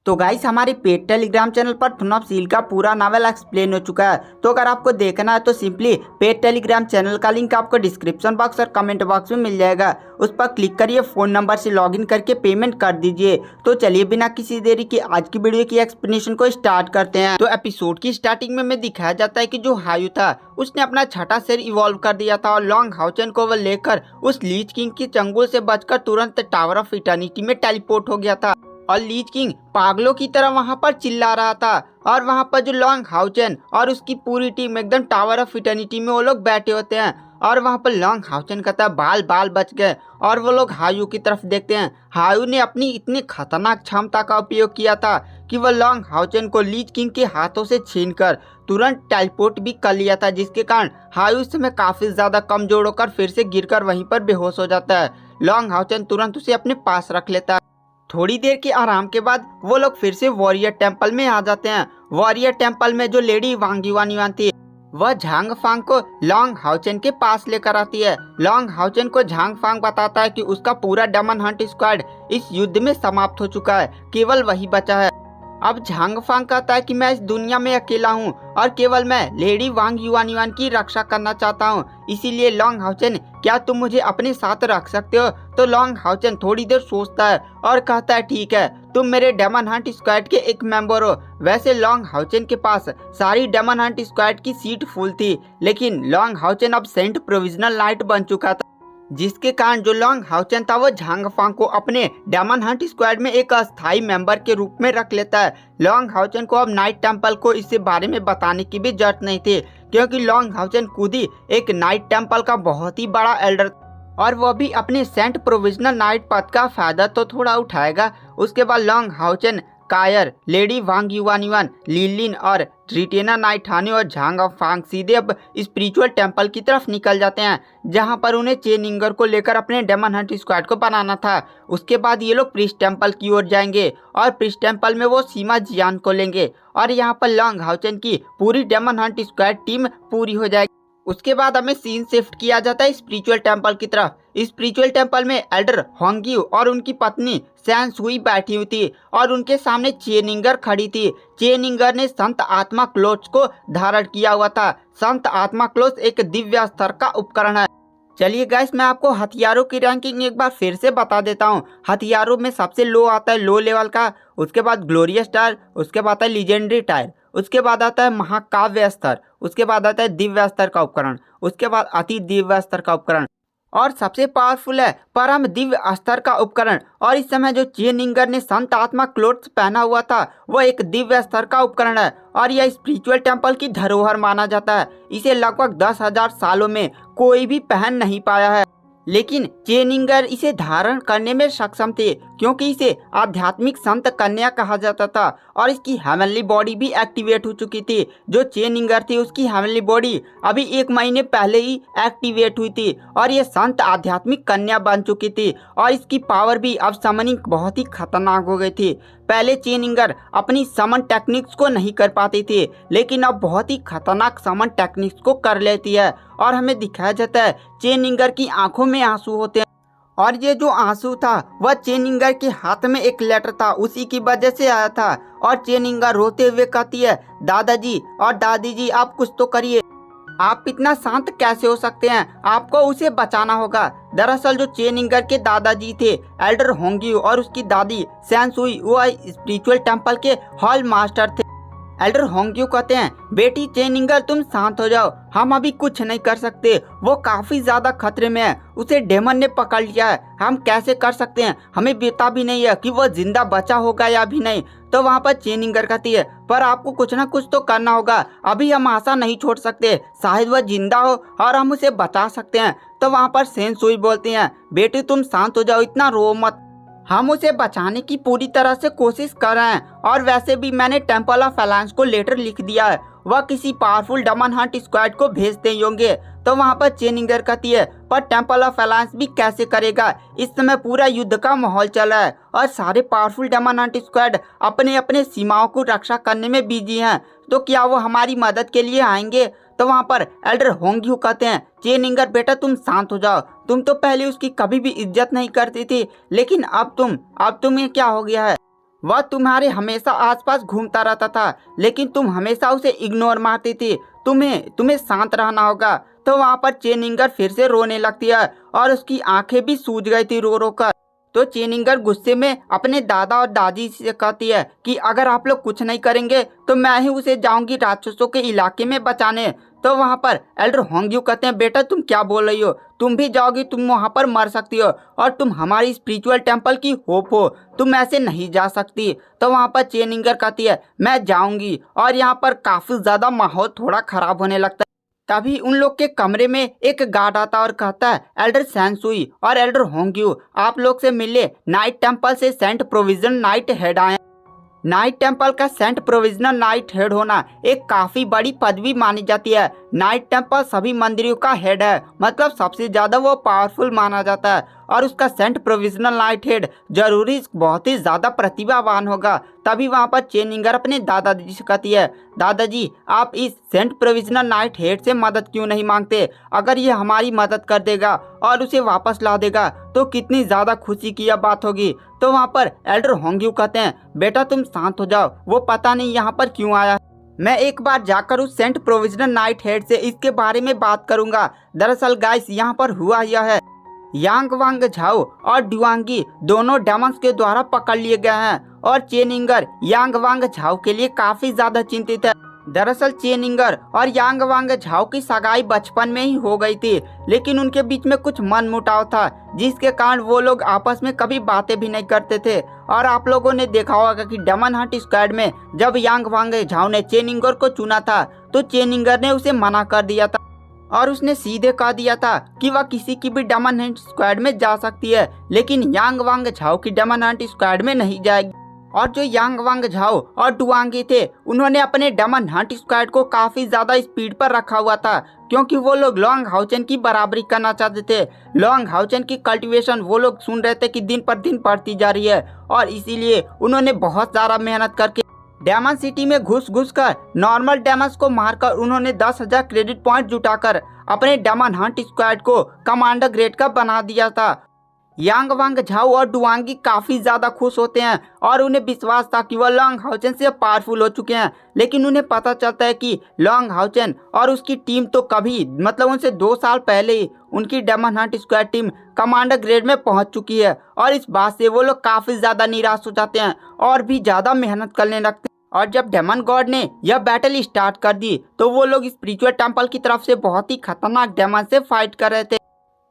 तो गाइस हमारे paid Telegram channel पर थुन ऑफ सील का पूरा नावल एक्सप्लेन हो चुका है। तो अगर आपको देखना है तो सिंपली पेड टेलीग्राम चैनल का लिंक आपको डिस्क्रिप्शन बॉक्स और कमेंट बॉक्स में मिल जाएगा। उस पर क्लिक करिए, फ़ोन नंबर से लॉगिन करके पेमेंट कर दीजिए। तो चलिए बिना किसी देरी की आज की वीडियो की एक्सप्लेनेशन को स्टार्ट करते हैं। तो एपिसोड की स्टार्टिंग में दिखाया जाता है कि जो हायू था उसने अपना छठा शेर इवॉल्व कर दिया था और लॉन्ग हाउचन को वो लेकर उस लीच किंग की चंगुल से बचकर तुरंत टावर ऑफ इटर्निटी में टेलीपोर्ट हो गया था। और लीच किंग पागलों की तरह वहां पर चिल्ला रहा था और वहां पर जो लॉन्ग हाउचन और उसकी पूरी टीम एकदम टावर ऑफ इटर्निटी में वो लोग बैठे होते हैं। और वहां पर लॉन्ग हाउचन कहता है बाल बाल बच गए और वो लोग हायू की तरफ देखते हैं। हायू ने अपनी इतनी खतरनाक क्षमता का उपयोग किया था कि वह लॉन्ग हाउचन को लीच किंग के हाथों से छीनकर तुरंत टेलीपोर्ट भी कर लिया था, जिसके कारण हायू इस समय काफी ज्यादा कमजोर होकर फिर से गिरकर वहीं पर बेहोश हो जाता है। लॉन्ग हाउचन तुरंत उसे अपने पास रख लेता है। थोड़ी देर के आराम के बाद वो लोग फिर से वॉरियर टेम्पल में आ जाते हैं। वॉरियर टेम्पल में जो लेडी वांग युआन थी वह झांग फांग को लॉन्ग हाउचन के पास लेकर आती है। लॉन्ग हाउचन को झांग फांग बताता है कि उसका पूरा डेमन हंट स्क्वाड इस युद्ध में समाप्त हो चुका है, केवल वही बचा है। अब झांग फांग कहता है कि मैं इस दुनिया में अकेला हूँ और केवल मैं लेडी वांग युआन की रक्षा करना चाहता हूँ, इसीलिए लॉन्ग हाउचन क्या तुम मुझे अपने साथ रख सकते हो? तो लॉन्ग हाउचन थोड़ी देर सोचता है और कहता है ठीक है, तुम मेरे डेमन हंट स्क्वाड के एक मेंबर हो। वैसे लॉन्ग हाउचन के पास सारी डेमन हंट स्क्वाड की सीट फुल थी, लेकिन लॉन्ग हाउचन अब सेंट प्रोविजनल नाइट बन चुका था, जिसके कारण जो लॉन्ग हाउचन था वो झांग फांग को अपने डेमन हंट स्क्वाड में एक अस्थायी मेंबर के रूप में रख लेता है। लॉन्ग हाउचन को अब नाइट टेम्पल को इसके बारे में बताने की भी जरूरत नहीं थी, क्योंकि लॉन्ग हाउचन खुद ही एक नाइट टेम्पल का बहुत ही बड़ा एल्डर और वह भी अपने सेंट प्रोविजनल नाइट पद का फायदा तो थोड़ा उठाएगा। उसके बाद लॉन्ग हाउचन, कायर, लेडी वांग युआन, लिलिन और रिटेना नाइटानी और झांग फांग सीधे अब स्पिरिचुअल टेम्पल की तरफ निकल जाते हैं, जहां पर उन्हें चेनिंगर को लेकर अपने डेमन हंट स्क्वाड को बनाना था। उसके बाद ये लोग प्रिस्ट टेम्पल की ओर जाएंगे और प्रिस्ट टेम्पल में वो सीमा जियान को लेंगे और यहाँ पर लॉन्ग हाउचन की पूरी डेमन हंट स्क्वाड टीम पूरी हो जाएगी। उसके बाद हमें सीन शिफ्ट किया जाता है स्पिरिचुअल टेम्पल की तरफ। स्पिरिचुअल टेम्पल में एल्डर होंग्यू और उनकी पत्नी सैन सुई बैठी हुई थी और उनके सामने चेनिंगर खड़ी थी। चेनिंगर ने संत आत्मा क्लोच को धारण किया हुआ था। संत आत्मा क्लोच एक दिव्य स्तर का उपकरण है। चलिए गाइस, मैं आपको हथियारों की रैंकिंग एक बार फिर से बता देता हूँ। हथियारों में सबसे लो आता है लो लेवल का, उसके बाद ग्लोरियस टायर, उसके बाद आता है लीजेंडरी टायर, उसके बाद आता है महाकाव्य स्तर, उसके बाद आता है दिव्य स्तर का उपकरण, उसके बाद अति दिव्य स्तर का उपकरण और सबसे पावरफुल है परम दिव्य स्तर का उपकरण। और इस समय जो चेनिंगर ने संत आत्मा क्लोथ्स पहना हुआ था वह एक दिव्य स्तर का उपकरण है और यह स्पिरिचुअल टेम्पल की धरोहर माना जाता है। इसे लगभग 10,000 सालों में कोई भी पहन नहीं पाया है, लेकिन चेनिंगर इसे धारण करने में सक्षम थे, क्योंकि इसे आध्यात्मिक संत कन्या कहा जाता था और इसकी हेवनली बॉडी भी एक्टिवेट हो चुकी थी। जो चेनिंगर थी उसकी हेवनली बॉडी अभी 1 महीने पहले ही एक्टिवेट हुई थी और ये संत आध्यात्मिक कन्या बन चुकी थी और इसकी पावर भी अब समनिंग बहुत ही खतरनाक हो गई थी। पहले चेनिंगर अपनी समन टेक्निक्स को नहीं कर पाती थी, लेकिन अब बहुत ही खतरनाक समन टेक्निक्स को कर लेती है और हमें दिखाया जाता है चेनिंगर की आंखों में आंसू होते हैं और ये जो आंसू था वह चेनिंगर के हाथ में एक लेटर था, उसी की वजह से आया था। और चेनिंगर रोते हुए कहती है दादाजी और दादी जी आप कुछ तो करिए, आप इतना शांत कैसे हो सकते हैं, आपको उसे बचाना होगा। दरअसल जो चेनिंगर के दादाजी थे एल्डर होंग्यू और उसकी दादी सैन सुई वह स्पिरिचुअल टेम्पल के हॉल मास्टर थे। एल्डर होंग्यू कहते हैं बेटी चेनिंगर तुम शांत हो जाओ, हम अभी कुछ नहीं कर सकते, वो काफी ज्यादा खतरे में है, उसे डेमन ने पकड़ लिया है, हम कैसे कर सकते हैं, हमें पता भी नहीं है कि वो जिंदा बचा होगा या भी नहीं। तो वहाँ पर चेनिंगर कहती है पर आपको कुछ ना कुछ तो करना होगा, अभी हम आशा नहीं छोड़ सकते, शायद वह जिंदा हो और हम उसे बचा सकते हैं। तो वहाँ पर सैन सुई बोलती हैं बेटी तुम शांत हो जाओ, इतना रो मत, हम उसे बचाने की पूरी तरह से कोशिश कर रहे हैं और वैसे भी मैंने टेम्पल ऑफ अलायंस को लेटर लिख दिया है, वह किसी पावरफुल डेमन हंट स्क्वाड को भेजते होंगे। तो वहाँ पर चेनिंगर कहती है पर टेम्पल ऑफ अलायंस भी कैसे करेगा, इस समय पूरा युद्ध का माहौल चल रहा है और सारे पावरफुल डेमन हंट स्क्वाड अपने अपने सीमाओं को रक्षा करने में बिजी हैं, तो क्या वो हमारी मदद के लिए आएंगे? तो वहाँ पर एल्डर होंग्यू कहते हैं चेनिंगर बेटा तुम शांत हो जाओ, तुम तो पहले उसकी कभी भी इज्जत नहीं करती थी, लेकिन अब तुम्हें क्या हो गया है? वह तुम्हारे हमेशा आसपास घूमता रहता था, लेकिन तुम हमेशा उसे इग्नोर मारती थी। तुम्हें शांत रहना होगा। तो वहाँ पर चेनिंगर फिर से रोने लगती है और उसकी आंखें भी सूज गई थी रो रो कर। तो चेनिंगर गुस्से में अपने दादा और दादी से कहती है कि अगर आप लोग कुछ नहीं करेंगे तो मैं ही उसे जाऊंगी राक्षसों के इलाके में बचाने। तो वहाँ पर एल्डर होंग्यू कहते हैं, बेटा तुम क्या बोल रही हो, तुम भी जाओगी, तुम वहाँ पर मर सकती हो और तुम हमारी स्पिरिचुअल टेम्पल की होप हो, तुम ऐसे नहीं जा सकती। तो वहाँ पर चेनिंगर कहती है मैं जाऊंगी। और यहाँ पर काफी ज्यादा माहौल थोड़ा खराब होने लगता है। तभी उन लोग के कमरे में एक गार्ड आता और कहता है, एल्डर सैनसुई और एल्डर होंग्यू आप लोग से मिले, नाइट टेम्पल से सेंट प्रोविजन नाइट हेड आए। नाइट टेम्पल का सेंट प्रोविजनल नाइट हेड होना एक काफी बड़ी पदवी मानी जाती है। नाइट टेम्पल सभी मंदिरों का हेड है, मतलब सबसे ज्यादा वो पावरफुल माना जाता है। और उसका सेंट प्रोविजनल नाइट हेड जरूरी बहुत ही ज्यादा प्रतिभावान होगा। तभी वहाँ पर चेनिंगर अपने दादाजी से कहती है, दादाजी आप इस सेंट प्रोविजनल नाइट हेड से मदद क्यों नहीं मांगते? अगर ये हमारी मदद कर देगा और उसे वापस ला देगा तो कितनी ज्यादा खुशी की यह बात होगी। तो वहाँ पर एल्डर होंग्यू कहते हैं, बेटा तुम शांत हो जाओ, वो पता नहीं यहाँ पर क्यों आया। मैं एक बार जाकर उस सेंट प्रोविजनल नाइट हेड से इसके बारे में बात करूंगा। दरअसल गाइस यहाँ पर हुआ यह है, यांग वांग झाओ और ड्युआंगी दोनों डेमंस के द्वारा पकड़ लिए गए हैं और चेनिंगर यांग वांग झाओ के लिए काफी ज्यादा चिंतित है। दरअसल चेनिंगर और यांग वांग झाओ की सगाई बचपन में ही हो गई थी, लेकिन उनके बीच में कुछ मनमुटाव था जिसके कारण वो लोग आपस में कभी बातें भी नहीं करते थे। और आप लोगों ने देखा होगा कि डेमन हंट स्क्वाड में जब यांग वांग झाओ ने चेनिंगर को चुना था तो चेनिंगर ने उसे मना कर दिया था और उसने सीधे कह दिया था कि वह किसी की भी डेमन हंट स्क्वाड में जा सकती है, लेकिन यांग वांग झाओ की डेमन हंट स्क्वाड में नहीं जाएगी। और जो यांग वांग झाओ और डुआंगी थे उन्होंने अपने डेमन हंट स्क्वाड को काफी ज्यादा स्पीड पर रखा हुआ था, क्योंकि वो लोग लॉन्ग हाउचन की बराबरी करना चाहते थे। लॉन्ग हाउचन की कल्टीवेशन वो लोग सुन रहे थे कि दिन पर दिन बढ़ती जा रही है और इसीलिए उन्होंने बहुत ज्यादा मेहनत करके डेमन सिटी में घुस कर नॉर्मल डेमन्स को मारकर उन्होंने 10,000 क्रेडिट पॉइंट जुटाकर अपने डेमन हंट स्क्वाड को कमांडर ग्रेड का बना दिया था। यांग वांग झाओ और डुआंगी काफी ज्यादा खुश होते हैं और उन्हें विश्वास था कि वह लॉन्ग हाउचन से पावरफुल हो चुके हैं, लेकिन उन्हें पता चलता है कि लॉन्ग हाउचन और उसकी टीम तो कभी मतलब उनसे 2 साल पहले ही उनकी demon hunt squad team commander grade में पहुंच चुकी है। और इस बात से वो लोग काफी ज्यादा निराश हो जाते हैं और भी ज्यादा मेहनत करने लगते हैं। और जब डेमन गॉड ने यह बैटल स्टार्ट कर दी तो वो लोग स्पिरिचुअल टेम्पल की तरफ से बहुत ही खतरनाक डेमन से फाइट कर रहे थे।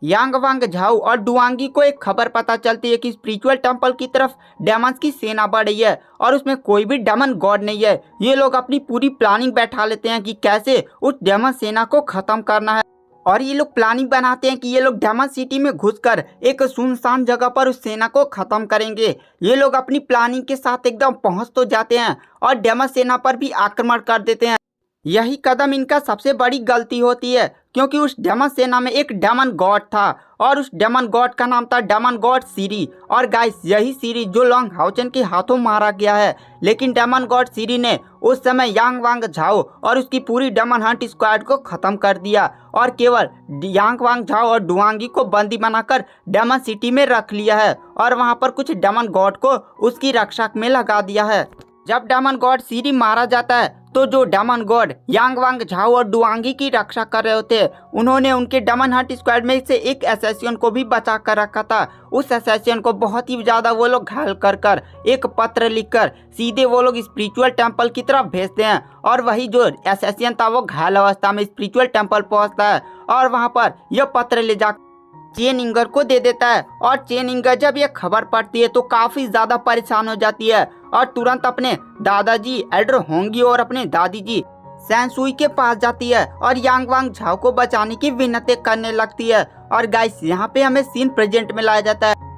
यांग वांग झाओ और डुआंगी को एक खबर पता चलती है कि स्पिरिचुअल टेम्पल की तरफ डेमन्स की सेना बढ़ रही है और उसमें कोई भी डेमन गॉड नहीं है। ये लोग अपनी पूरी प्लानिंग बैठा लेते हैं कि कैसे उस डेमन सेना को खत्म करना है और ये लोग प्लानिंग बनाते हैं कि ये लोग डेमन सिटी में घुसकर एक सुनसान जगह पर उस सेना को खत्म करेंगे। ये लोग अपनी प्लानिंग के साथ एकदम पहुंच तो जाते हैं और डेमन सेना पर भी आक्रमण कर देते हैं। यही कदम इनका सबसे बड़ी गलती होती है, क्योंकि उस डेमन सेना में एक डेमन गॉड था और उस डेमन गॉड का नाम था डेमन गॉड सीरी। और गाइस यही सीरी जो लॉन्ग हाउचन के हाथों मारा गया है, लेकिन डेमन गॉड सीरी ने उस समय यांग वांग झाओ और उसकी पूरी डेमन हंट स्क्वाड को खत्म कर दिया और केवल यांग वांग झाओ और डुआंगी को बंदी बनाकर डेमन सिटी में रख लिया है और वहां पर कुछ डेमन गॉड को उसकी रक्षा में लगा दिया है। जब डेमन गॉड सीरी मारा जाता है तो जो डेमन गॉड यांग वांग झाओ और डुआंगी की रक्षा कर रहे होते उन्होंने उनके डेमन हंट स्क्वाड में से एक असैसिन को भी बचा कर रखा था। उस असैसिन को बहुत ही ज्यादा वो लोग घायल कर एक पत्र लिखकर सीधे वो लोग स्पिरिचुअल टेम्पल की तरफ भेजते हैं और वही जो असैसिन था वो घायल अवस्था में स्पिरिचुअल टेम्पल पहुंचता है और वहां पर यह पत्र ले जा चेनिंगर को दे देता है। और चेनिंगर जब ये खबर पड़ती है तो काफी ज्यादा परेशान हो जाती है और तुरंत अपने दादाजी एल्डर होंगी और अपने दादी जी सैनसुई के पास जाती है और यांग वांग झाओ को बचाने की विनती करने लगती है। और गाइस यहाँ पे हमें सीन प्रेजेंट में लाया जाता है।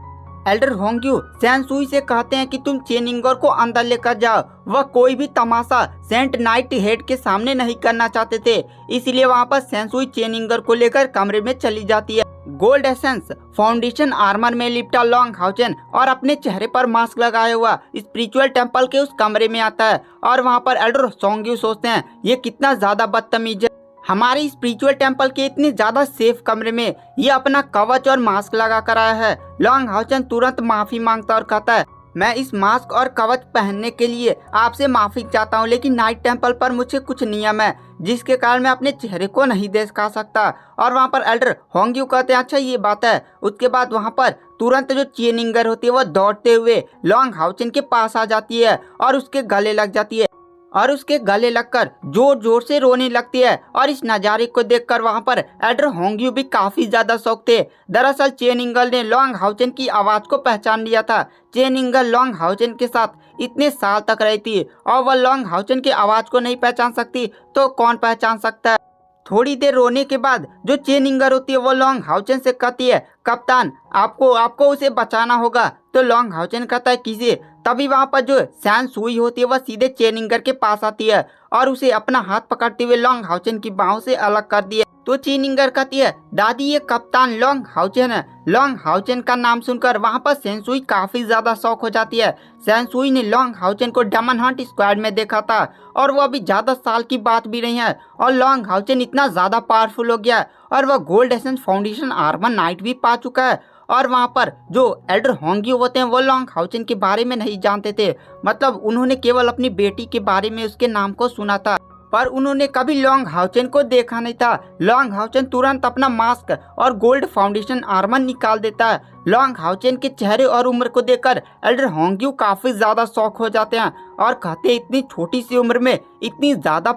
एल्डर होंग्यू सैनसुई से कहते हैं कि तुम चेनिंगर को अंदर लेकर जाओ। वह कोई भी तमाशा सेंट नाइट हेड के सामने नहीं करना चाहते थे, इसलिए वहाँ पर सैनसुई चेनिंगर को लेकर कमरे में चली जाती है। गोल्ड एसेंस फाउंडेशन आर्मर में लिपटा लॉन्ग हाउचन और अपने चेहरे पर मास्क लगाया हुआ स्पिरिचुअल टेम्पल के उस कमरे में आता है और वहाँ पर एल्डर होंग्यू सोचते हैं ये कितना ज्यादा बदतमीज है, हमारे स्पिरिचुअल टेम्पल के इतने ज्यादा सेफ कमरे में ये अपना कवच और मास्क लगा कर आया है। लॉन्ग हाउचन तुरंत माफी मांगता और कहता है मैं इस मास्क और कवच पहनने के लिए आपसे माफी चाहता हूँ, लेकिन नाइट टेम्पल पर मुझे कुछ नियम है जिसके कारण मैं अपने चेहरे को नहीं दिखा सकता। और वहाँ पर एल्डर होंग्यू कहते हैं अच्छा ये बात है। उसके बाद वहाँ पर तुरंत जो चेनिंगर होती है वो दौड़ते हुए लॉन्ग हाउचन के पास आ जाती है और उसके गले लग जाती है और उसके गले लगकर जोर जोर से रोने लगती है। और इस नज़ारे को देखकर वहाँ पर एल्डर होंग्यू भी काफ़ी ज़्यादा शौक थे। दरअसल चेनिंगल ने लॉन्ग हाउचन की आवाज़ को पहचान लिया था। चेनिंगल लॉन्ग हाउचन के साथ इतने साल तक रही थी और वह लॉन्ग हाउचन की आवाज़ को नहीं पहचान सकती तो कौन पहचान सकता है। थोड़ी देर रोने के बाद जो चेनिंगर होती है वो लॉन्ग हाउचन से कहती है कप्तान आपको उसे बचाना होगा। तो लॉन्ग हाउचन कहता है किसे। तभी वहाँ पर जो सैन सुई होती है वह सीधे चेनिंगर के पास आती है और उसे अपना हाथ पकड़ते हुए लॉन्ग हाउचन की बाहों से अलग कर दिया। तो चेनिंगर कहती है दादी ये कप्तान लॉन्ग हाउचन है। लॉन्ग हाउचन का नाम सुनकर वहाँ पर सेंसुई काफी ज्यादा शौक हो जाती है। सेंसुई ने लॉन्ग हाउचन को डायमंड हंट स्क्वाड में देखा था और वो अभी ज्यादा साल की बात भी नहीं है और लॉन्ग हाउचन इतना ज्यादा पावरफुल हो गया है और वह gold essence foundation armour night भी पा चुका है। और वहाँ पर जो एल्डर होंग्यू होते हैं वो लॉन्ग हाउचन के बारे में नहीं जानते थे, मतलब उन्होंने केवल अपनी बेटी के बारे में उसके नाम को सुना था पर उन्होंने कभी लॉन्ग हाउचन को देखा नहीं था। लॉन्ग हाउचन तुरंत अपना मास्क और गोल्ड फाउंडेशन आर्मर निकाल देता है। लॉन्ग हाउचन के चेहरे और उम्र को देखकर एल्डर होंग्यू काफी ज्यादा शौक हो जाते हैं और कहते हैं इतनी छोटी सी उम्र में इतनी ज्यादा